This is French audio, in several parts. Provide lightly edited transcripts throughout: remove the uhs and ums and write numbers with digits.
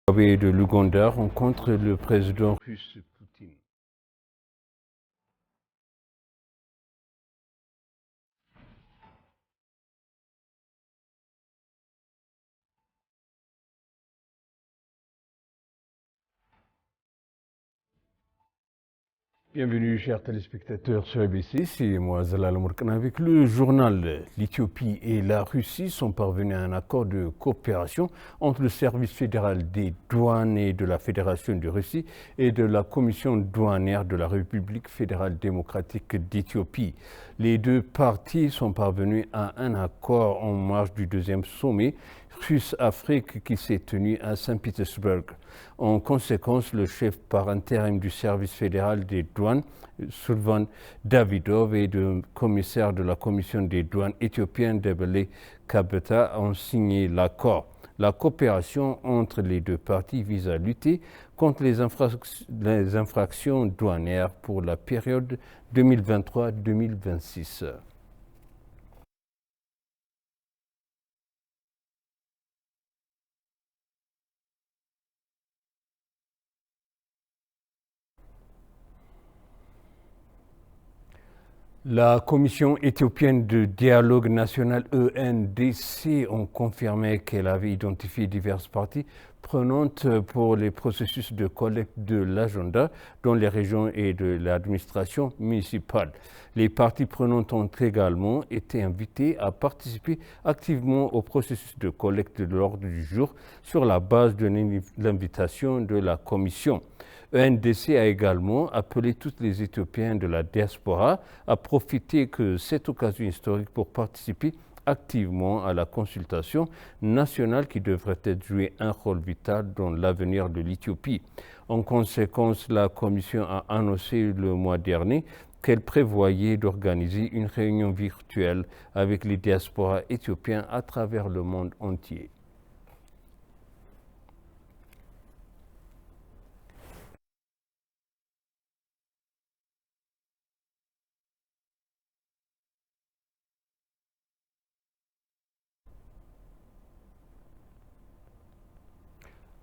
De l'Ouganda rencontre le président russe Poutine. Bienvenue, chers téléspectateurs sur ABC, c'est moi Zalal Mourkana. Avec le journal, l'Éthiopie et la Russie sont parvenus à un accord de coopération entre le service fédéral des douanes et de la Fédération de Russie et de la Commission douanière de la République fédérale démocratique d'Éthiopie. Les deux parties sont parvenus à un accord en marge du deuxième sommet Russe-Afrique qui s'est tenu à Saint-Pétersbourg. En conséquence, le chef par intérim du service fédéral des douanes, Sulvan Davidov, et le commissaire de la commission des douanes éthiopienne, Debele Kabeta, ont signé l'accord. La coopération entre les deux parties vise à lutter contre les infractions douanières pour la période 2023-2026. La Commission éthiopienne de dialogue national ENDC a confirmé qu'elle avait identifié diverses parties prenantes pour les processus de collecte de l'agenda dans les régions et de l'administration municipale. Les parties prenantes ont également été invitées à participer activement au processus de collecte de l'ordre du jour sur la base de l'invitation de la Commission. ENDC a également appelé tous les Éthiopiens de la diaspora à profiter de cette occasion historique pour participer activement à la consultation nationale qui devrait être jouer un rôle vital dans l'avenir de l'Éthiopie. En conséquence, la Commission a annoncé le mois dernier qu'elle prévoyait d'organiser une réunion virtuelle avec les diasporas éthiopiens à travers le monde entier.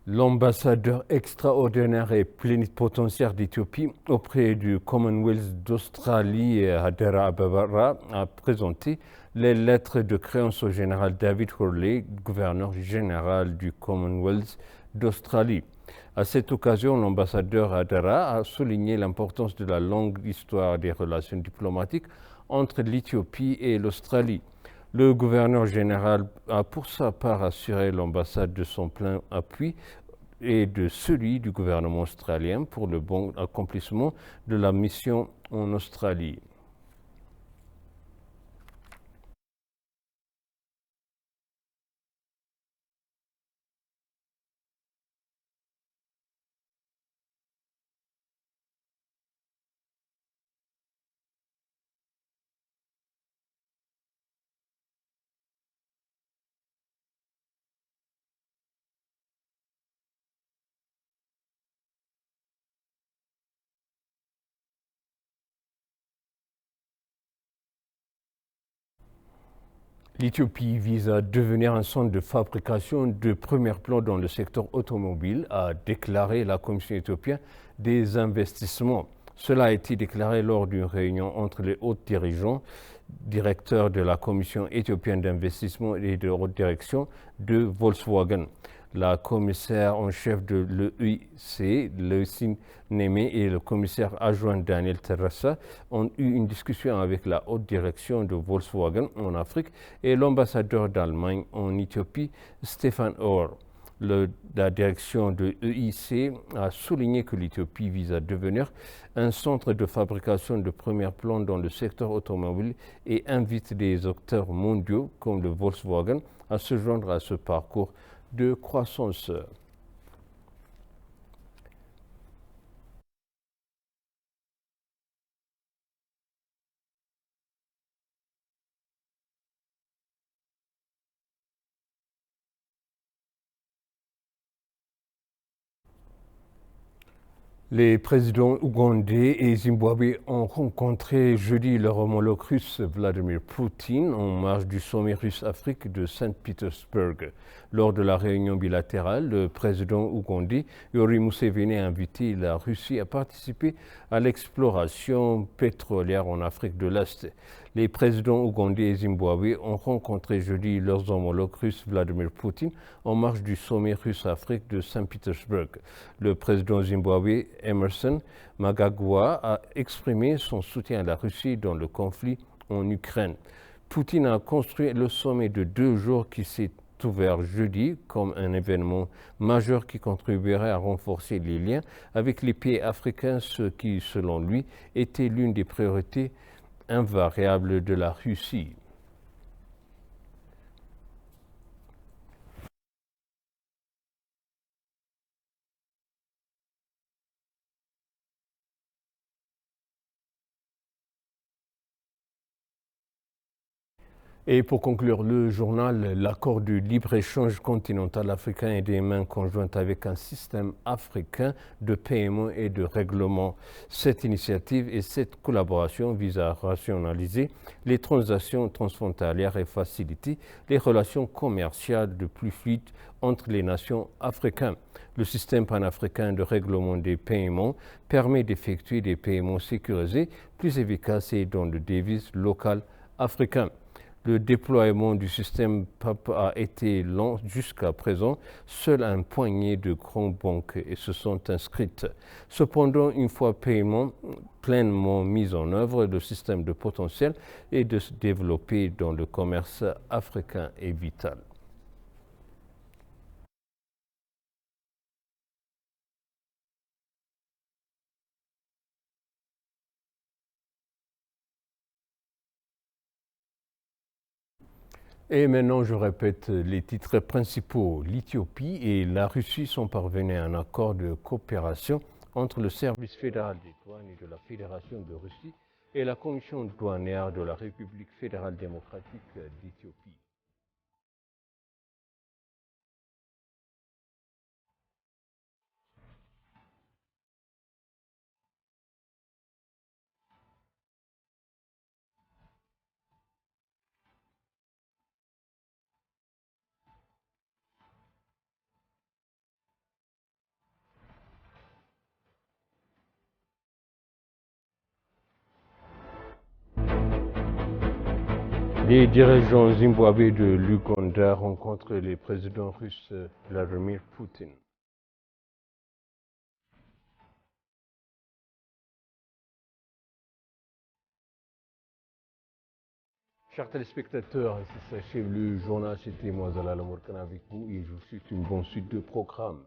L'ambassadeur extraordinaire et plénipotentiaire d'Éthiopie auprès du Commonwealth d'Australie, Hadera Ababara, a présenté les lettres de créance au général David Hurley, gouverneur général du Commonwealth d'Australie. À cette occasion, l'ambassadeur Hadera a souligné l'importance de la longue histoire des relations diplomatiques entre l'Éthiopie et l'Australie. Le gouverneur général a pour sa part assuré l'ambassade de son plein appui et de celui du gouvernement australien pour le bon accomplissement de la mission en Australie. L'Éthiopie vise à devenir un centre de fabrication de premier plan dans le secteur automobile, a déclaré la Commission éthiopienne des investissements. Cela a été déclaré lors d'une réunion entre les hauts dirigeants, directeurs de la Commission éthiopienne d'investissement et de haute direction de Volkswagen. La commissaire en chef de l'EIC, Leucine Némé, et le commissaire adjoint Daniel Terrassa ont eu une discussion avec la haute direction de Volkswagen en Afrique et l'ambassadeur d'Allemagne en Éthiopie, Stefan Orr. La direction de l'EIC a souligné que l'Éthiopie vise à devenir un centre de fabrication de premier plan dans le secteur automobile et invite des acteurs mondiaux comme le Volkswagen à se joindre à ce parcours de croissance. Les présidents ougandais et zimbabwe ont rencontré jeudi leur homologue russe Vladimir Poutine en marge du sommet russe-Afrique de Saint-Pétersbourg. Lors de la réunion bilatérale, le président ougandais Yoweri Museveni a invité la Russie à participer à l'exploration pétrolière en Afrique de l'Est. Les présidents ougandais et zimbabwe ont rencontré jeudi leurs homologues russes Vladimir Poutine en marge du sommet russe-Afrique de Saint-Pétersbourg. Le président zimbabwe Emerson Mnangagwa a exprimé son soutien à la Russie dans le conflit en Ukraine. Poutine a construit le sommet de 2 jours qui s'est ouvert jeudi comme un événement majeur qui contribuerait à renforcer les liens avec les pays africains, ce qui, selon lui, était l'une des priorités invariables de la Russie. Et pour conclure le journal, l'accord de libre-échange continental africain est des mains conjointes avec un système africain de paiement et de règlement. Cette initiative et cette collaboration visent à rationaliser les transactions transfrontalières et faciliter les relations commerciales de plus fluides entre les nations africaines. Le système panafricain de règlement des paiements permet d'effectuer des paiements sécurisés, plus efficaces et dans le devise locale africain. Le déploiement du système PAP a été lent jusqu'à présent. Seule une poignée de grandes banques se sont inscrites. Cependant, une fois pleinement mis en œuvre, le système de potentiel et de se développer dans le commerce africain est vital. Et maintenant, je répète les titres principaux. L'Éthiopie et la Russie sont parvenus à un accord de coopération entre le service fédéral des douanes et de la Fédération de Russie et la Commission douanière de la République fédérale démocratique d'Éthiopie. Les dirigeants zimbabwe de l'Ouganda rencontrent le président russe Vladimir Poutine. Chers téléspectateurs, ainsi s'achève le journal. C'était moi, Zala Lamorkana, avec vous et je vous souhaite une bonne suite de programme.